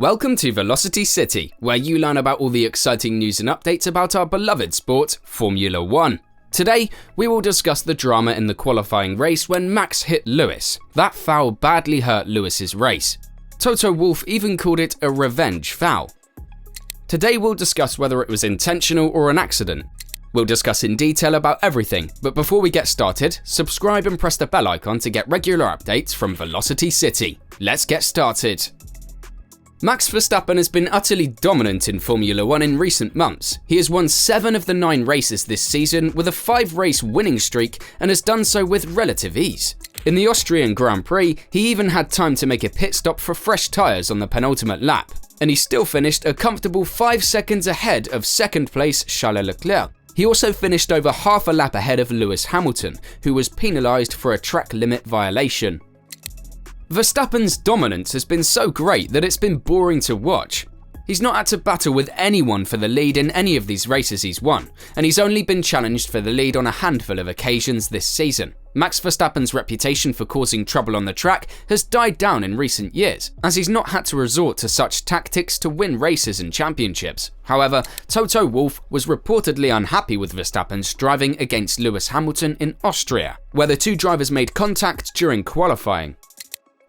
Welcome to Velocity City, where you learn about all the exciting news and updates about our beloved sport, Formula 1. Today, we will discuss the drama in the qualifying race when Max hit Lewis. That foul badly hurt Lewis's race. Toto Wolff even called it a revenge foul. Today we'll discuss whether it was intentional or an accident. We'll discuss in detail about everything, but before we get started, subscribe and press the bell icon to get regular updates from Velocity City. Let's get started. Max Verstappen has been utterly dominant in Formula 1 in recent months. He has won 7 of the 9 races this season with a 5-race winning streak and has done so with relative ease. In the Austrian Grand Prix, he even had time to make a pit stop for fresh tyres on the penultimate lap, and he still finished a comfortable 5 seconds ahead of second place Charles Leclerc. He also finished over half a lap ahead of Lewis Hamilton, who was penalised for a track limit violation. Verstappen's dominance has been so great that it's been boring to watch. He's not had to battle with anyone for the lead in any of these races he's won, and he's only been challenged for the lead on a handful of occasions this season. Max Verstappen's reputation for causing trouble on the track has died down in recent years, as he's not had to resort to such tactics to win races and championships. However, Toto Wolff was reportedly unhappy with Verstappen's driving against Lewis Hamilton in Austria, where the two drivers made contact during qualifying.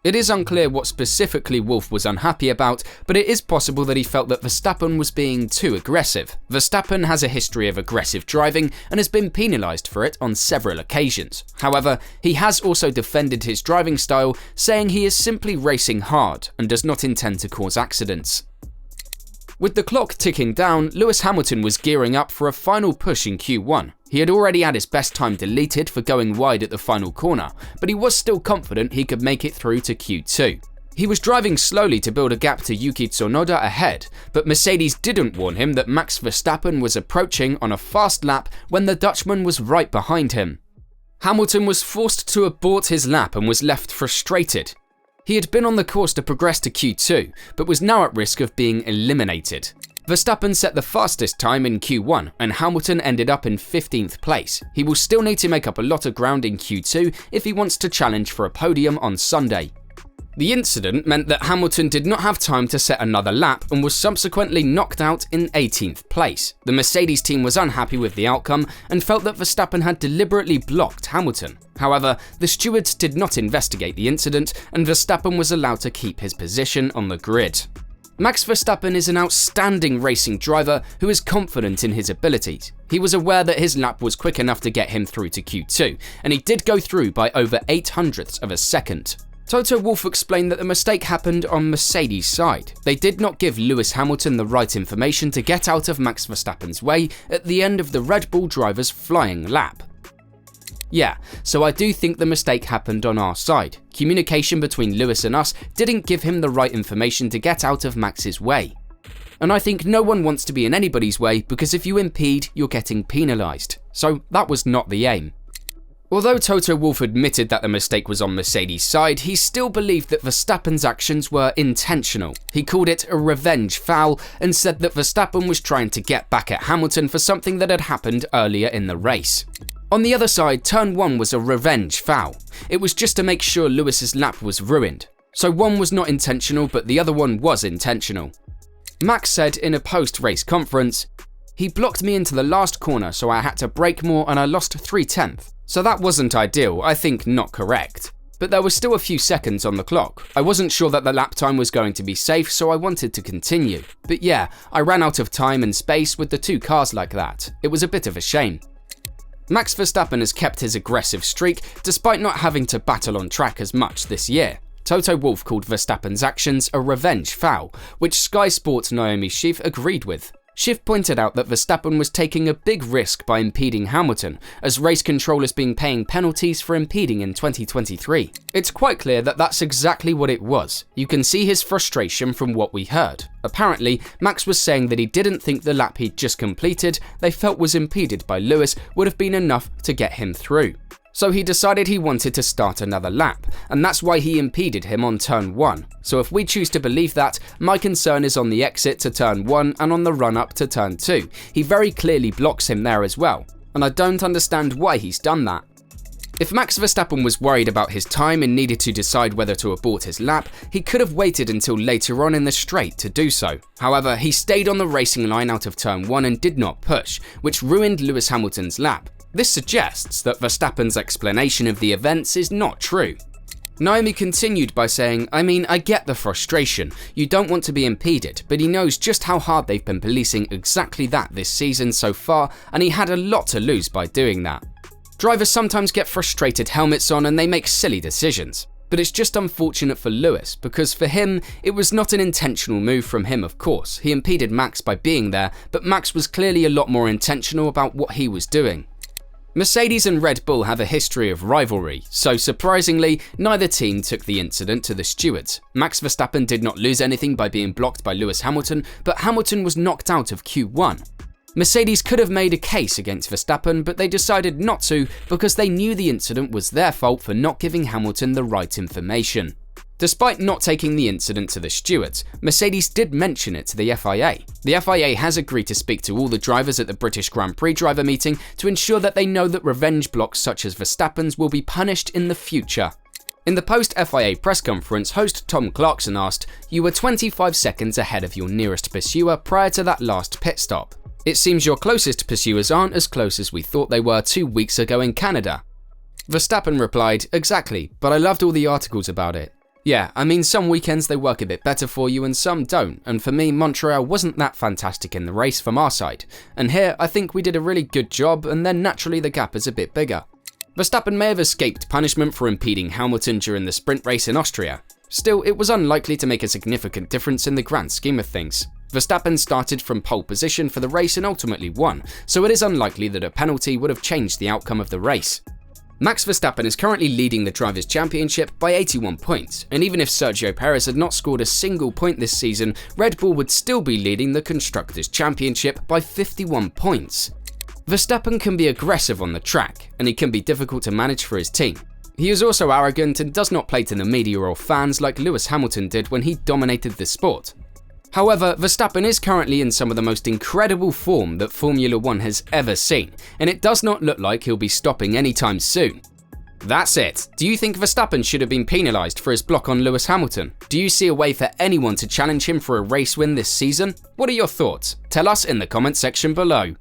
It is unclear what specifically Wolff was unhappy about, but it is possible that he felt that Verstappen was being too aggressive. Verstappen has a history of aggressive driving and has been penalised for it on several occasions. However, he has also defended his driving style, saying he is simply racing hard and does not intend to cause accidents. With the clock ticking down, Lewis Hamilton was gearing up for a final push in Q1. He had already had his best time deleted for going wide at the final corner, but he was still confident he could make it through to Q2. He was driving slowly to build a gap to Yuki Tsunoda ahead, but Mercedes didn't warn him that Max Verstappen was approaching on a fast lap when the Dutchman was right behind him. Hamilton was forced to abort his lap and was left frustrated. He had been on the course to progress to Q2, but was now at risk of being eliminated. Verstappen set the fastest time in Q1, and Hamilton ended up in 15th place. He will still need to make up a lot of ground in Q2 if he wants to challenge for a podium on Sunday. The incident meant that Hamilton did not have time to set another lap and was subsequently knocked out in 18th place. The Mercedes team was unhappy with the outcome and felt that Verstappen had deliberately blocked Hamilton. However, the stewards did not investigate the incident and Verstappen was allowed to keep his position on the grid. Max Verstappen is an outstanding racing driver who is confident in his abilities. He was aware that his lap was quick enough to get him through to Q2, and he did go through by over 0.08 of a second. Toto Wolff explained that the mistake happened on Mercedes' side. They did not give Lewis Hamilton the right information to get out of Max Verstappen's way at the end of the Red Bull driver's flying lap. Yeah, so I do think the mistake happened on our side. Communication between Lewis and us didn't give him the right information to get out of Max's way. And I think no one wants to be in anybody's way because if you impede, you're getting penalised. So that was not the aim. Although Toto Wolff admitted that the mistake was on Mercedes' side, he still believed that Verstappen's actions were intentional. He called it a revenge foul and said that Verstappen was trying to get back at Hamilton for something that had happened earlier in the race. On the other side, turn 1 was a revenge foul. It was just to make sure Lewis's lap was ruined. So one was not intentional, but the other one was intentional. Max said in a post-race conference, "He blocked me into the last corner, so I had to brake more and I lost 3/10. So that wasn't ideal, I think not correct. But there was still a few seconds on the clock. I wasn't sure that the lap time was going to be safe, so I wanted to continue. But yeah, I ran out of time and space with the two cars like that. It was a bit of a shame." Max Verstappen has kept his aggressive streak despite not having to battle on track as much this year. Toto Wolff called Verstappen's actions a revenge foul, which Sky Sports' Naomi Schiff agreed with. Schiff pointed out that Verstappen was taking a big risk by impeding Hamilton, as race control has been paying penalties for impeding in 2023. It's quite clear that that's exactly what it was. You can see his frustration from what we heard. Apparently, Max was saying that he didn't think the lap he'd just completed, they felt was impeded by Lewis, would have been enough to get him through. So he decided he wanted to start another lap, and that's why he impeded him on turn 1. So if we choose to believe that, my concern is on the exit to turn 1 and on the run up to turn 2. He very clearly blocks him there as well, and I don't understand why he's done that. If Max Verstappen was worried about his time and needed to decide whether to abort his lap, he could have waited until later on in the straight to do so. However, he stayed on the racing line out of turn 1 and did not push, which ruined Lewis Hamilton's lap. This suggests that Verstappen's explanation of the events is not true. Naomi continued by saying, I get the frustration. You don't want to be impeded, but he knows just how hard they've been policing exactly that this season so far, and he had a lot to lose by doing that. Drivers sometimes get frustrated helmets on and they make silly decisions. But it's just unfortunate for Lewis, because for him, it was not an intentional move from him, of course. He impeded Max by being there, but Max was clearly a lot more intentional about what he was doing. Mercedes and Red Bull have a history of rivalry, so surprisingly, neither team took the incident to the stewards. Max Verstappen did not lose anything by being blocked by Lewis Hamilton, but Hamilton was knocked out of Q1. Mercedes could have made a case against Verstappen, but they decided not to because they knew the incident was their fault for not giving Hamilton the right information. Despite not taking the incident to the stewards, Mercedes did mention it to the FIA. The FIA has agreed to speak to all the drivers at the British Grand Prix driver meeting to ensure that they know that revenge blocks such as Verstappen's will be punished in the future. In the post-FIA press conference, host Tom Clarkson asked, "You were 25 seconds ahead of your nearest pursuer prior to that last pit stop. It seems your closest pursuers aren't as close as we thought they were 2 weeks ago in Canada." Verstappen replied, "Exactly, but I loved all the articles about it. Yeah, some weekends they work a bit better for you and some don't, and for me, Montreal wasn't that fantastic in the race from our side. And here, I think we did a really good job, and then naturally the gap is a bit bigger." Verstappen may have escaped punishment for impeding Hamilton during the sprint race in Austria. Still, it was unlikely to make a significant difference in the grand scheme of things. Verstappen started from pole position for the race and ultimately won, so it is unlikely that a penalty would have changed the outcome of the race. Max Verstappen is currently leading the Drivers' Championship by 81 points, and even if Sergio Perez had not scored a single point this season, Red Bull would still be leading the Constructors' Championship by 51 points. Verstappen can be aggressive on the track, and he can be difficult to manage for his team. He is also arrogant and does not play to the media or fans like Lewis Hamilton did when he dominated the sport. However, Verstappen is currently in some of the most incredible form that Formula 1 has ever seen, and it does not look like he'll be stopping anytime soon. That's it. Do you think Verstappen should have been penalised for his block on Lewis Hamilton? Do you see a way for anyone to challenge him for a race win this season? What are your thoughts? Tell us in the comment section below.